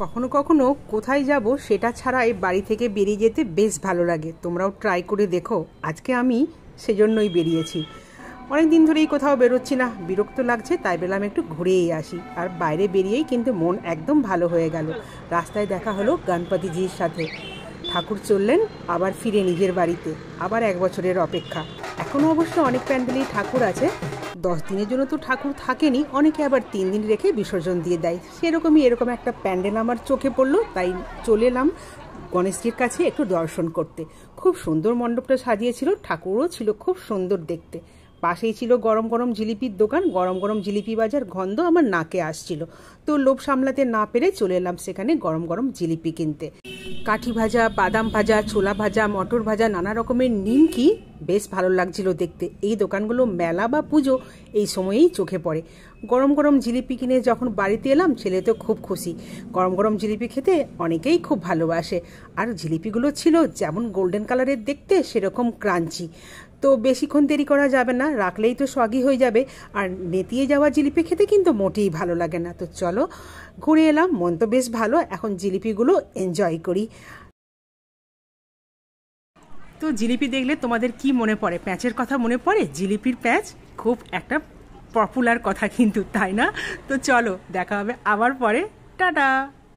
কখনো কখনো কোথায় যাব সেটা ছাড়াই বাড়ি থেকে বেরিয়ে যেতে বেশ ভালো লাগে। তোমরাও ট্রাই করে দেখো। আজকে আমি সেজন্যই বেরিয়েছি। অনেক দিন ধরেই কোথাও বেরোচ্ছি না, বিরক্ত লাগছে, তাই বললাম একটু ঘুরেই আসি। আর বাইরে বেরিয়েই কিন্তু মন একদম ভালো হয়ে গেল। রাস্তায় দেখা হলো গণপতিজির সাথে। ঠাকুর চললেন আবার ফিরে নিজের বাড়িতে, আবার 1 বছরের অপেক্ষা। এখনও অবশ্য অনেক প্যান্ডেলেই ঠাকুর আছে। 10 দিনের জন্য তো ঠাকুর থাকেনি, অনেকে আবার 3 দিন রেখে বিসর্জন দিয়ে দেয়। সেরকমই এরকম একটা প্যান্ডেল আমার চোখে পড়লো, তাই চলে এলাম গণেশজির কাছে একটু দর্শন করতে। খুব সুন্দর মণ্ডপটা সাজিয়েছিল, ঠাকুরও ছিল খুব সুন্দর দেখতে। পাশেই ছিল গরম গরম জিলিপির দোকান। গরম গরম জিলিপি বাজার গন্ধ আমার নাকে আসছিল, তো লোভ সামলাতে না পেরে চলে এলাম সেখানে গরম গরম জিলিপি কিনতে। কাঠি ভাজা, বাদাম ভাজা, ছোলা ভাজা, মটর ভাজা, নানা রকমের নিমকি বেশ ভালো লাগছিল দেখতে। এই দোকানগুলো মেলা বা পুজো এই সময়েই চোখে পড়ে। গরম গরম জিলিপি কিনে যখন বাড়িতে এলাম, ছেলে তো খুব খুশি। গরম গরম জিলিপি খেতে অনেকেই খুব ভালোবাসে। আর জিলিপিগুলো ছিল যেমন গোল্ডেন কালারের দেখতে, সেরকম ক্রাঞ্চি। তো বেশিক্ষণ দেরি করা যাবে না, রাখলেই তো স্বাগী হয়ে যাবে। আর নেতিয়ে যাওয়া জিলিপি খেতে কিন্তু মোটেই ভালো লাগে না। তো চলো ঘুরে এলাম, মন তো বেশ ভালো, এখন জিলিপিগুলো এনজয় করি। তো জিলিপি দেখলে তোমাদের কি মনে পড়ে? প্যাঁচের কথা মনে পড়ে? জিলিপির প্যাঁচ খুব একটা পপুলার কথা কিন্তু, তাই না? তো চলো দেখা হবে আবার পরে। টাটা।